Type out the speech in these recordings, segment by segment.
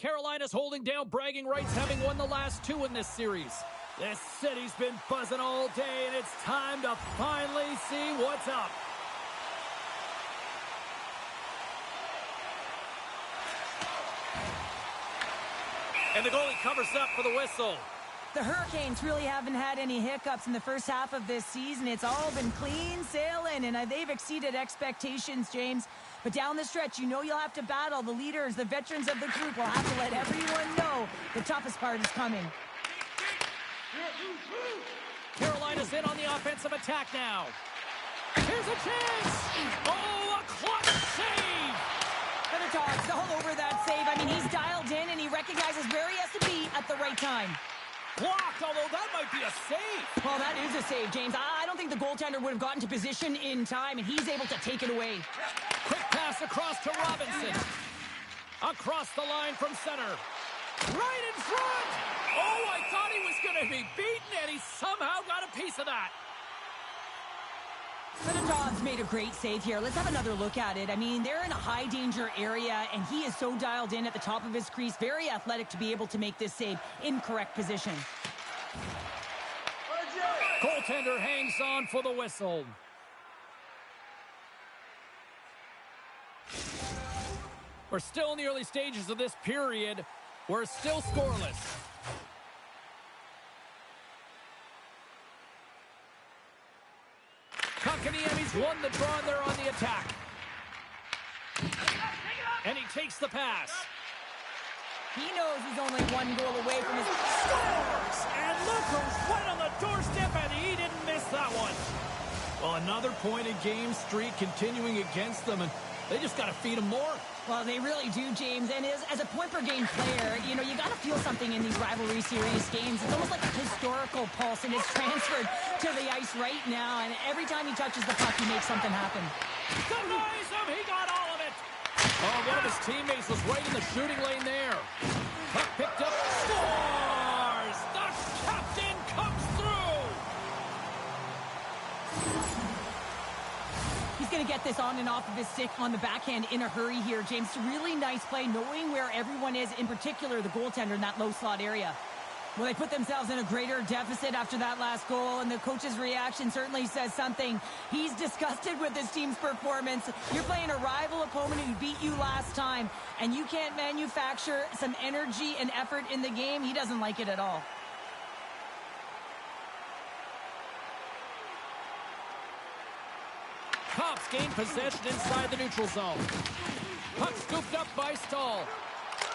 Carolina's holding down bragging rights, having won the last two in this series. This city's been buzzing all day, and it's time to finally see what's up. And the goalie covers up for the whistle. The Hurricanes really haven't had any hiccups in the first half of this season. It's all been clean sailing, and they've exceeded expectations, James. But down the stretch, you know you'll have to battle. The leaders, the veterans of the group will have to let everyone know the toughest part is coming. Carolina's in on the offensive attack now. Here's a chance! Oh, a clutch save! And the Dogs all over that save. I mean, he's dialed in, and he recognizes where he has to be at the right time. Blocked, although that might be a save. Well, that is a save, James. I don't think the goaltender would have gotten to position in time, and he's able to take it away. Quick pass across to Robinson. Across the line from center. Right in front! Oh, I thought he was going to be beaten, and he somehow got a piece of that. The Dogs made a great save here. Let's have another look at it. I mean, they're in a high-danger area, and he is so dialed in at the top of his crease. Very athletic to be able to make this save in correct position. Goaltender hangs on for the whistle. We're still in the early stages of this period. We're still scoreless. Kotkaniemi's won the draw, and they're on the attack. And he takes the pass. He knows he's only one goal away from his... Scores! And look who's right on the doorstep, and he didn't miss that one. Well, another point-a-game streak continuing against them, and they just got to feed them more. Well, they really do, James. And as a point-per-game player, you know, you got to feel something in these rivalry series games. It's almost like a historical pulse, and it's transferred to the ice right now. And every time he touches the puck, he makes something happen. Denies him. He got all of it. Oh, one of his teammates was right in the shooting lane there. Puck picked up. Scores! The captain comes through. He's going to get this on and off of his stick on the backhand in a hurry here, James. Really nice play, knowing where everyone is, in particular the goaltender in that low slot area. Well, they put themselves in a greater deficit after that last goal, and the coach's reaction certainly says something. He's disgusted with his team's performance. You're playing a rival opponent who beat you last time, and you can't manufacture some energy and effort in the game. He doesn't like it at all. Cops gain possession inside the neutral zone. Puck scooped up by Stahl.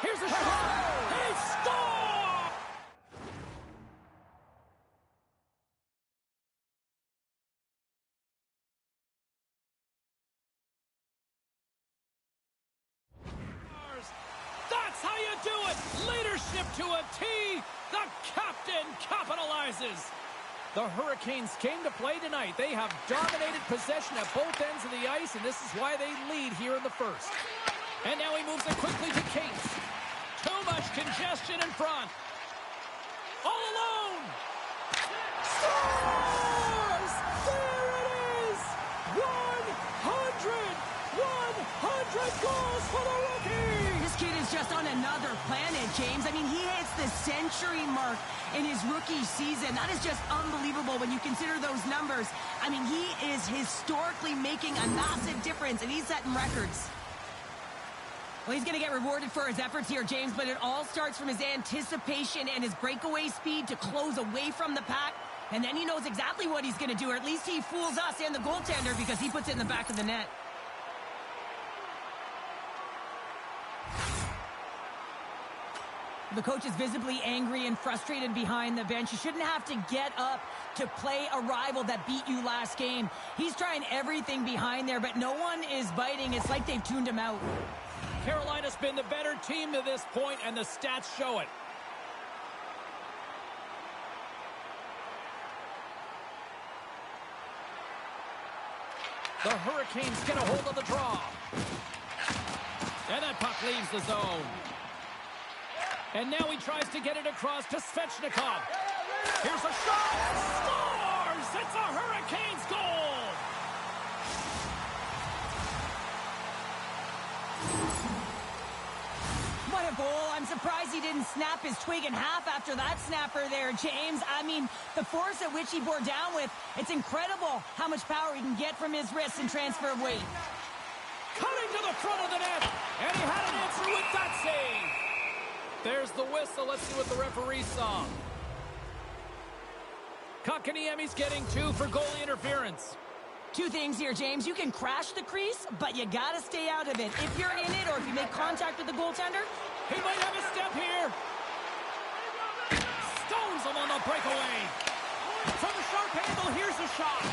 Here's a shot. He scores! That's how you do it! Leadership to a T! The captain capitalizes! The Hurricanes came to play tonight. They have dominated possession at both ends of the ice, and this is why they lead here in the first. And now he moves it quickly to Cates. Too much congestion in front. All alone! Scores! There it is! 100 goals for the rookie! This kid is just on another planet, James. I mean, he hits the century mark in his rookie season. That is just unbelievable when you consider those numbers. I mean, he is historically making a massive difference, and he's setting records. Well, he's going to get rewarded for his efforts here, James, but it all starts from his anticipation and his breakaway speed to close away from the pack. And then he knows exactly what he's going to do, or at least he fools us and the goaltender because he puts it in the back of the net. The coach is visibly angry and frustrated behind the bench. You shouldn't have to get up to play a rival that beat you last game. He's trying everything behind there, but no one is biting. It's like they've tuned him out. Carolina's been the better team to this point, and the stats show it. The Hurricanes get a hold of the draw. And that puck leaves the zone. And now he tries to get it across to Svechnikov. Here's a shot. Scores! It's a Hurricanes goal! What a goal. I'm surprised he didn't snap his twig in half after that snapper there, James. I mean, the force at which he bore down with, it's incredible how much power he can get from his wrists and transfer of weight. Cutting to the front of the net, and he had an answer with that save. There's the whistle. Let's see what the referee saw. Kotkaniemi's getting 2 for goalie interference. 2 things here, James. You can crash the crease, but you gotta stay out of it. If you're in it or if you make contact with the goaltender, he might have a step here. Stones him on the breakaway. From the sharp angle, here's a shot.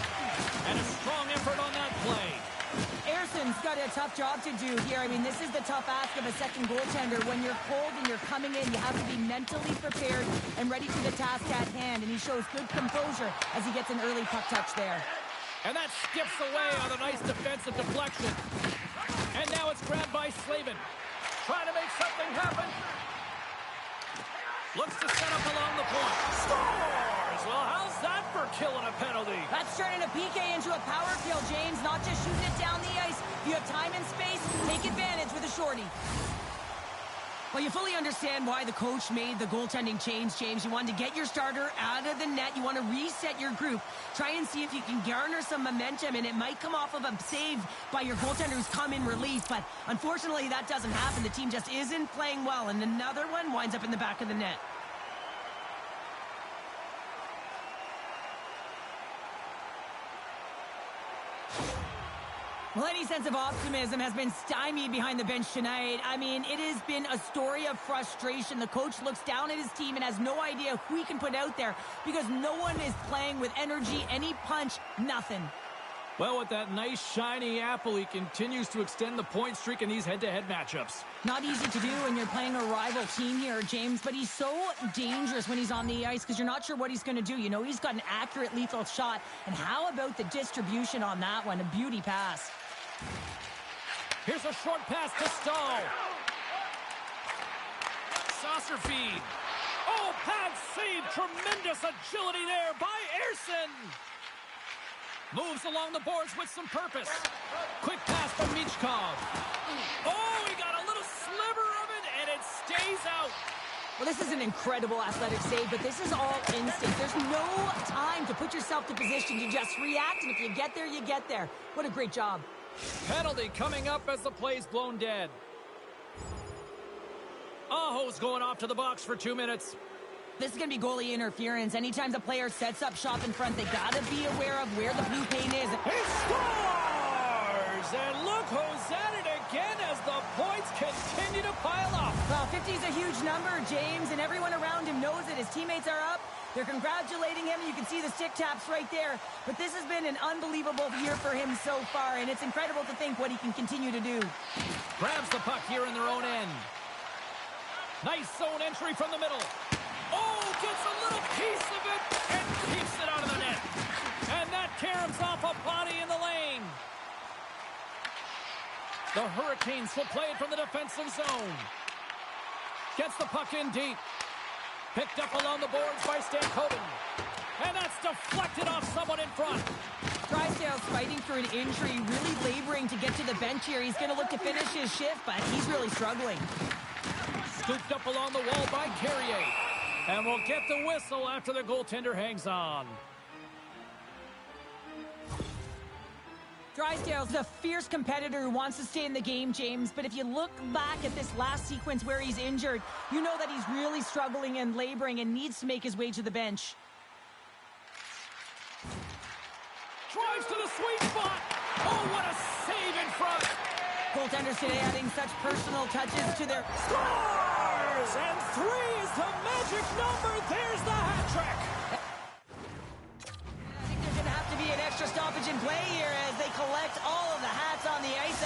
And a strong effort on that play. Erson's got a tough job to do here. I mean, this is the tough ask of a second goaltender. When you're cold and you're coming in, you have to be mentally prepared and ready for the task at hand. And he shows good composure as he gets an early puck touch there. And that skips away on a nice defensive deflection. And now it's grabbed by Slavin. Trying to make something happen. Looks to set up along the point. Scores! Well, how's that for killing a penalty? That's turning a PK into a power kill, James. Not just shooting it down the ice. If you have time and space, take advantage with a shorty. Well, you fully understand why the coach made the goaltending change, James. You wanted to get your starter out of the net. You want to reset your group. Try and see if you can garner some momentum, and it might come off of a save by your goaltender who's come in relief. But unfortunately, that doesn't happen. The team just isn't playing well, and another one winds up in the back of the net. Well, any sense of optimism has been stymied behind the bench tonight. I mean, it has been a story of frustration. The coach looks down at his team and has no idea who he can put out there because no one is playing with energy, any punch, nothing. Well, with that nice, shiny apple, he continues to extend the point streak in these head-to-head matchups. Not easy to do when you're playing a rival team here, James, but he's so dangerous when he's on the ice because you're not sure what he's going to do. You know, he's got an accurate, lethal shot. And how about the distribution on that one? A beauty pass. Here's a short pass to Stahl. Saucer feed. Oh, pad save. Tremendous agility there by Ersson. Moves along the boards with some purpose. Quick pass from Michkov. Oh, he got a little sliver of it, and it stays out. Well, this is an incredible athletic save, but this is all instinct. There's no time to put yourself to position. You just react, and if you get there, you get there. What a great job. Penalty coming up as the play's blown dead. Aho's going off to the box for 2 minutes. This is going to be goalie interference. Anytime the player sets up shop in front, they got to be aware of where the blue paint is. He scores! And look who's at it again as the points continue to pile up. Well, 50 is a huge number, James, and everyone around him knows it. His teammates are up. They're congratulating him. You can see the stick taps right there. But this has been an unbelievable year for him so far, and it's incredible to think what he can continue to do. Grabs the puck here in their own end. Nice zone entry from the middle. Oh, gets a little piece of it and keeps it out of the net. And that caroms off a body in the lane. The Hurricanes will play it from the defensive zone. Gets the puck in deep. Picked up along the boards by Stankoven. And that's deflected off someone in front. Drysdale's fighting through an injury, really laboring to get to the bench here. He's going to look to finish his shift, but he's really struggling. Scooped up along the wall by Carrier. And we'll get the whistle after the goaltender hangs on. Drysdale's a fierce competitor who wants to stay in the game, James. But if you look back at this last sequence where he's injured, you know that he's really struggling and laboring and needs to make his way to the bench. Drives to the sweet spot. Oh, what a save in front. Goaltenders today adding such personal touches to their... Scores! And 3 is the magic number. There's the hat trick. I think there's going to have to be an extra stoppage in play here as they collect all of the hats on the ice.